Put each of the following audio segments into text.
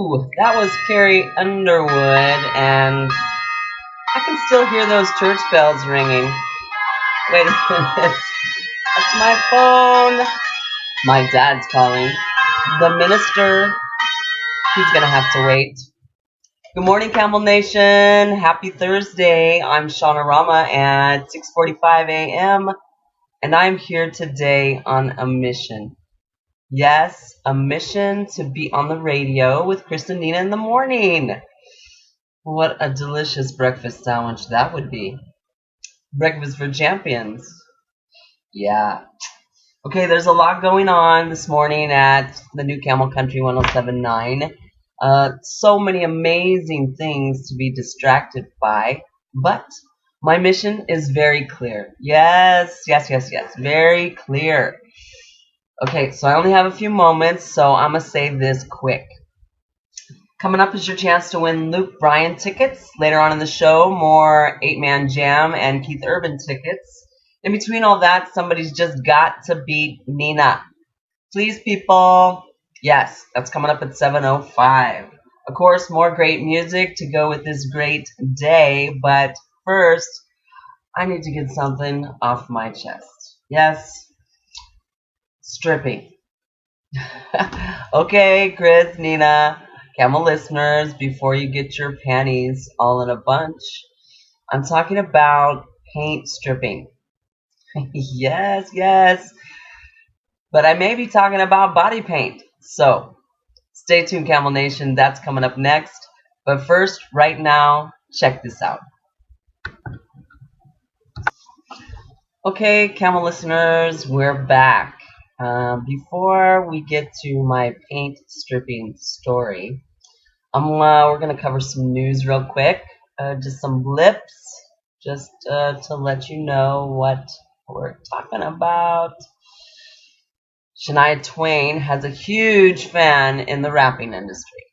Woo! That was Carrie Underwood, and I can still hear those church bells ringing. Wait a minute. That's my phone. My dad's calling. The minister. He's gonna have to wait. Good morning, Kmle Nation. Happy Thursday. I'm Shauna Rama at 6:45 a.m. and I'm here today on a mission. Yes, a mission to be on the radio with Chris and Nina in the morning. What a delicious breakfast sandwich that would be. Breakfast for champions. Yeah. Okay, there's a lot going on this morning at the new Kmle Country 107.9. So many amazing things to be distracted by, but my mission is very clear. Yes, very clear. Okay, so I only have a few moments, so I'm going to say this quick. Coming up is your chance to win Luke Bryan tickets. Later on in the show, more 8-Man Jam and Keith Urban tickets. In between all that, somebody's just got to beat Nina. Please, people. Yes, that's coming up at 7:05. Of course, more great music to go with this great day, but first, I need to get something off my chest. Yes, stripping. Okay, Chris, Nina, Kmle listeners, before you get your panties all in a bunch, I'm talking about paint stripping. Yes. But I may be talking about body paint. So, stay tuned, Kmle Nation. That's coming up next. But first, right now, check this out. Okay, Kmle listeners, we're back. Before we get to my paint stripping story, we're going to cover some news real quick. Just some blips, just to let you know what we're talking about. Shania Twain has a huge fan in the rapping industry.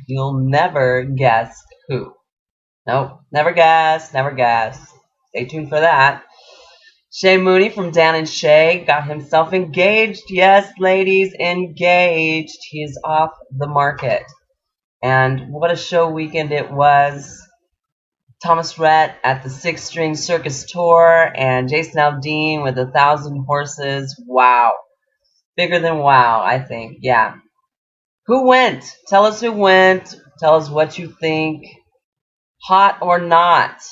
You'll never guess who. Nope, never guess. Stay tuned for that. Shay Mooney from Dan and Shay got himself engaged. Yes, ladies, engaged. He's off the market. And what a show weekend it was. Thomas Rhett at the 6 String Circus Tour and Jason Aldean with 1,000 horses. Wow. Bigger than wow, I think. Yeah. Who went? Tell us who went. Tell us what you think. Hot or not?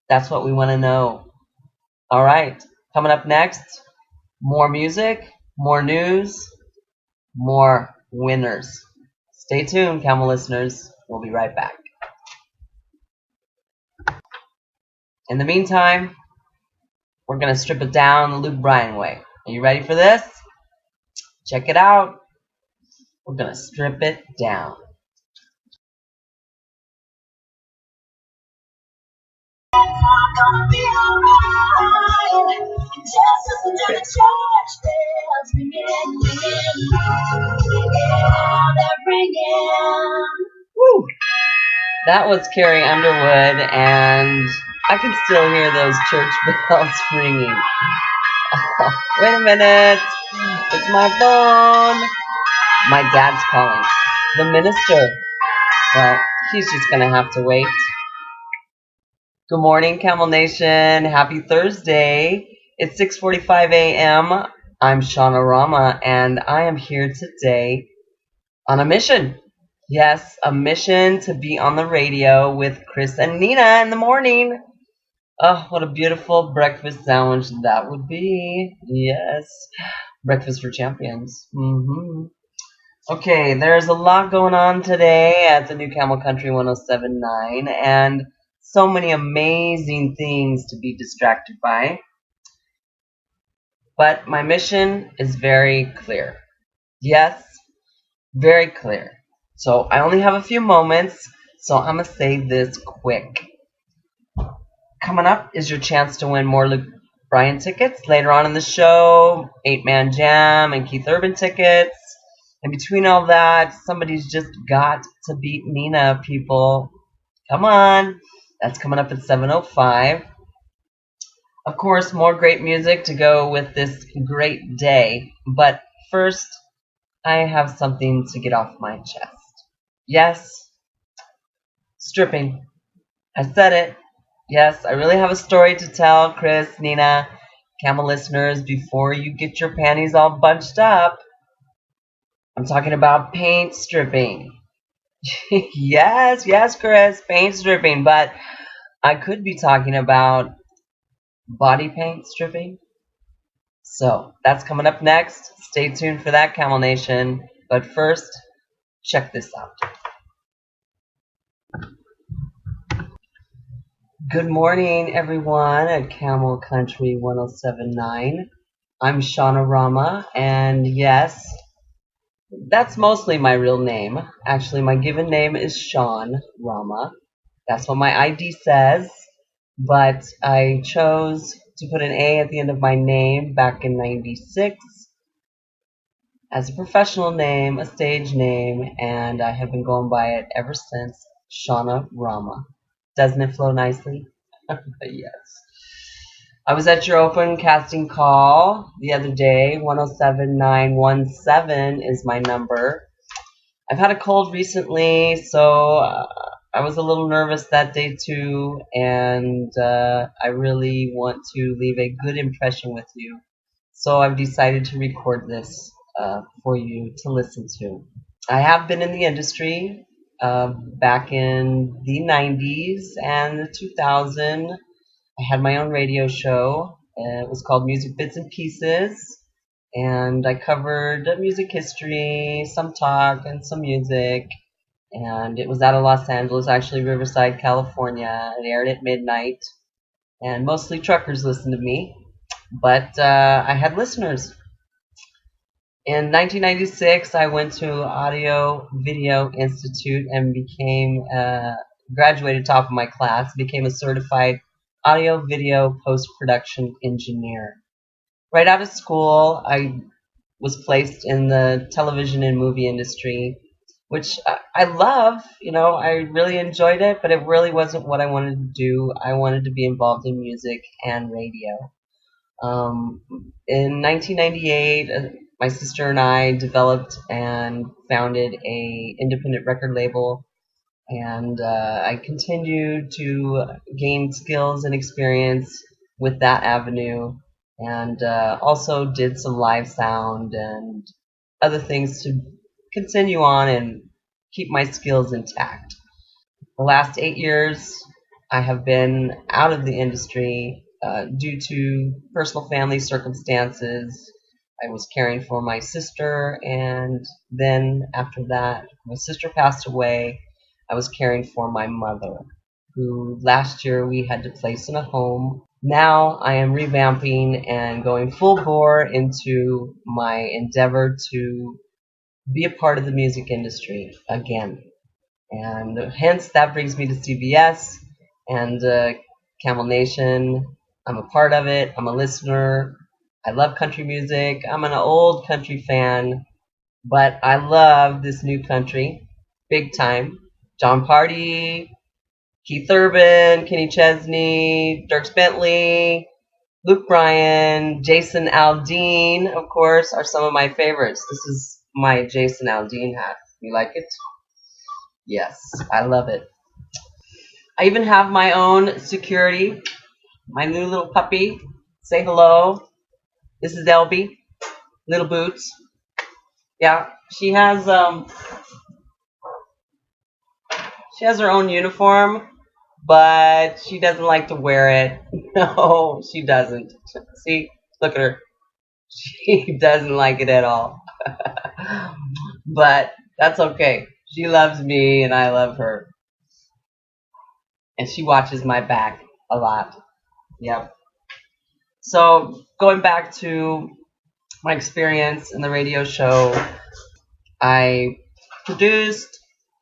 That's what we want to know. All right. Coming up next, more music, more news, more winners. Stay tuned, Kmle listeners. We'll be right back. In the meantime, we're going to strip it down the Luke Bryan way. Are you ready for this? Check it out. We're going to strip it down. Gonna be alright. Just listen to the church bells ringing. Yeah, they're ringing. Woo! That was Carrie Underwood, and I can still hear those church bells ringing. Oh, wait a minute. It's my phone. My dad's calling. The minister. Well, he's just going to have to wait. Good morning, Kmle Nation. Happy Thursday. It's 6:45 a.m. I'm Shauna Rama, and I am here today on a mission. Yes, a mission to be on the radio with Chris and Nina in the morning. Oh, what a beautiful breakfast sandwich that would be. Yes, breakfast for champions. Okay, there's a lot going on today at the new Kmle Country 107.9, and so many amazing things to be distracted by. But my mission is very clear. Yes, very clear. So I only have a few moments, so I'm going to say this quick. Coming up is your chance to win more Luke Bryan tickets. Later on in the show, 8-Man Jam and Keith Urban tickets. And between all that, somebody's just got to beat Nina, people. Come on. That's coming up at 7:05. Of course, more great music to go with this great day. But first, I have something to get off my chest. Yes, stripping. I said it. Yes, I really have a story to tell, Chris, Nina, Kmle listeners, before you get your panties all bunched up. I'm talking about paint stripping. Yes, yes, Chris, paint stripping, but I could be talking about body paint stripping. So that's coming up next. Stay tuned for that, Camel Nation. But first, check this out. Good morning, everyone, at Camel Country 1079. I'm Shauna Rama, and yes, that's mostly my real name. Actually, my given name is Sean Rama. That's what my ID says, but I chose to put an A at the end of my name back in '96 as a professional name, a stage name, and I have been going by it ever since, Shauna Rama. Doesn't it flow nicely? Yes. I was at your open casting call the other day. 107917 is my number. I've had a cold recently, so I was a little nervous that day too, and I really want to leave a good impression with you. So I've decided to record this for you to listen to. I have been in the industry back in the 90s and the 2000s. I had my own radio show. It was called Music Bits and Pieces, and I covered music history, some talk, and some music. And it was out of Los Angeles, actually Riverside, California. It aired at midnight, and mostly truckers listened to me. But I had listeners. In 1996, I went to Audio Video Institute and became graduated top of my class, became a certified audio video post-production engineer. Right out of school, I was placed in the television and movie industry, which I love. You know, I really enjoyed it, but it really wasn't what I wanted to do. I wanted to be involved in music and radio. In 1998, my sister and I developed and founded a independent record label, and I continued to gain skills and experience with that avenue, and also did some live sound and other things to continue on and keep my skills intact. The last 8 years, I have been out of the industry due to personal family circumstances. I was caring for my sister, and then after that, my sister passed away. I was caring for my mother, who last year we had to place in a home. Now I am revamping and going full bore into my endeavor to be a part of the music industry again. And hence that brings me to CBS and Camel Nation. I'm a part of it. I'm a listener. I love country music. I'm an old country fan, but I love this new country big time. John Party, Keith Urban, Kenny Chesney, Dierks Bentley, Luke Bryan, Jason Aldean, of course, are some of my favorites. This is my Jason Aldean hat. You like it? Yes, I love it. I even have my own security, my new little puppy. Say hello. This is Elby, Little Boots. Yeah, she has her own uniform, but she doesn't like to wear it. No, she doesn't. See, look at her. She doesn't like it at all. But that's okay. She loves me and I love her. And she watches my back a lot. Yep. So going back to my experience in the radio show, I produced,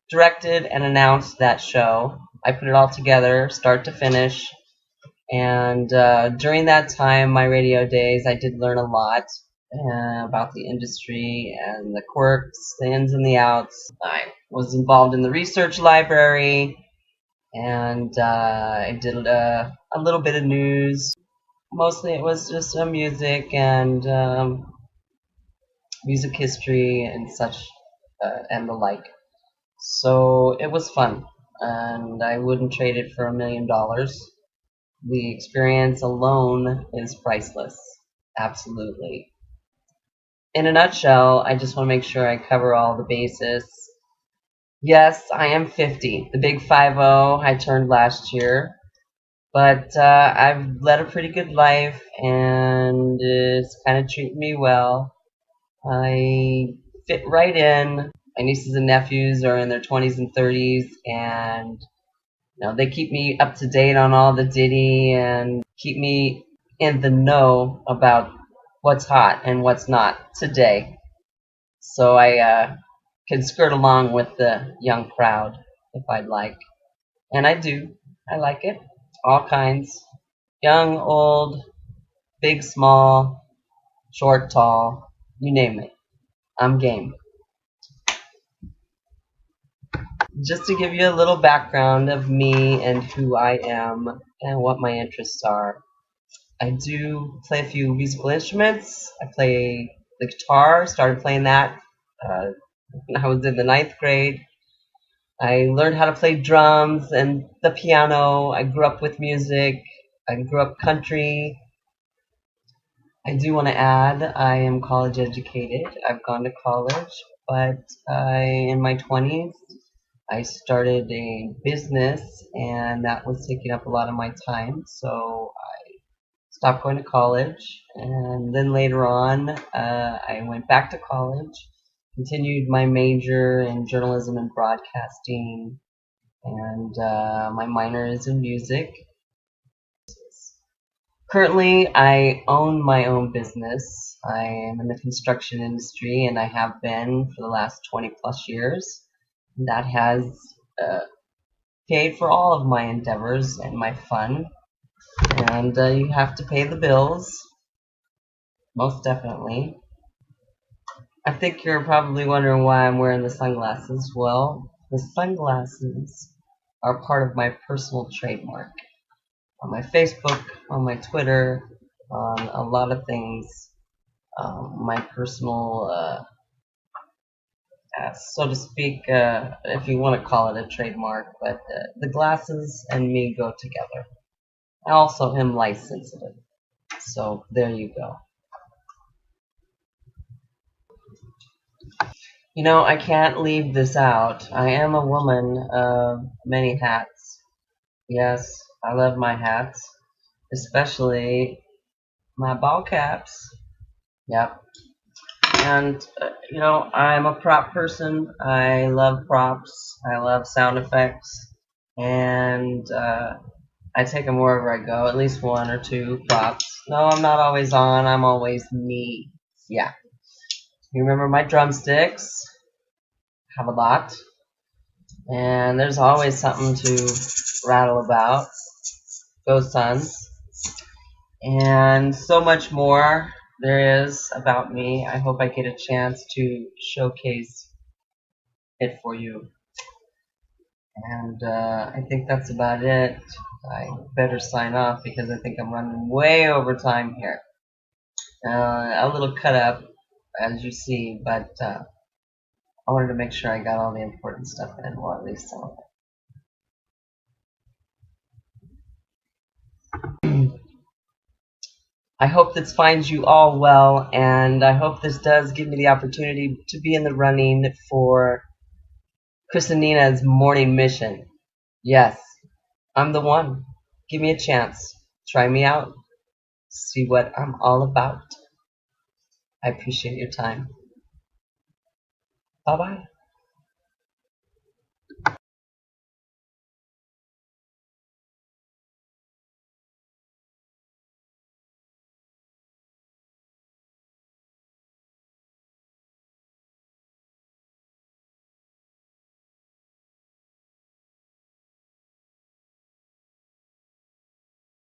directed, and announced that show. I put it all together, start to finish. And during that time, my radio days, I did learn a lot about the industry and the quirks, the ins and the outs. I was involved in the research library, and I did a little bit of news. Mostly it was just music and music history and such and the like. So it was fun, and I wouldn't trade it for $1 million. The experience alone is priceless. Absolutely. In a nutshell, I just want to make sure I cover all the bases. Yes, I am 50. The big 50 I turned last year. But I've led a pretty good life, and it's kind of treating me well. I fit right in. My nieces and nephews are in their 20s and 30s, and they keep me up to date on all the Diddy and keep me in the know about what's hot and what's not today. So I can skirt along with the young crowd if I'd like. And I do. I like it. All kinds. Young, old, big, small, short, tall, you name it. I'm game. Just to give you a little background of me and who I am and what my interests are. I do play a few musical instruments. I play the guitar, started playing that when I was in the 9th grade. I learned how to play drums and the piano. I grew up with music. I grew up country. I do want to add, I am college educated. I've gone to college, but in my 20s, I started a business, and that was taking up a lot of my time. So I stopped going to college, and then later on, I went back to college, continued my major in journalism and broadcasting, and my minor is in music. Currently, I own my own business. I am in the construction industry, and I have been for the last 20 plus years. That has paid for all of my endeavors and my fun. And you have to pay the bills, most definitely. I think you're probably wondering why I'm wearing the sunglasses. Well, the sunglasses are part of my personal trademark. On my Facebook, on my Twitter, on a lot of things. My personal, so to speak, if you want to call it a trademark, but the glasses and me go together. I also am light sensitive, so there you go. I can't leave this out. I am a woman of many hats. Yes, I love my hats, especially my ball caps. Yep. And, I'm a prop person. I love props. I love sound effects. And I take them wherever I go, at least one or two props. No, I'm not always on. I'm always me. Yeah. You remember my drumsticks? Have a lot. And there's always something to rattle about. Go Suns. And so much more there is about me. I hope I get a chance to showcase it for you. And I think that's about it. I better sign off because I think I'm running way over time here. A little cut up, as you see, but I wanted to make sure I got all the important stuff in, well, at least some of it. I hope this finds you all well, and I hope this does give me the opportunity to be in the running for Chris and Nina's morning mission. Yes, I'm the one. Give me a chance. Try me out. See what I'm all about. I appreciate your time. Bye-bye.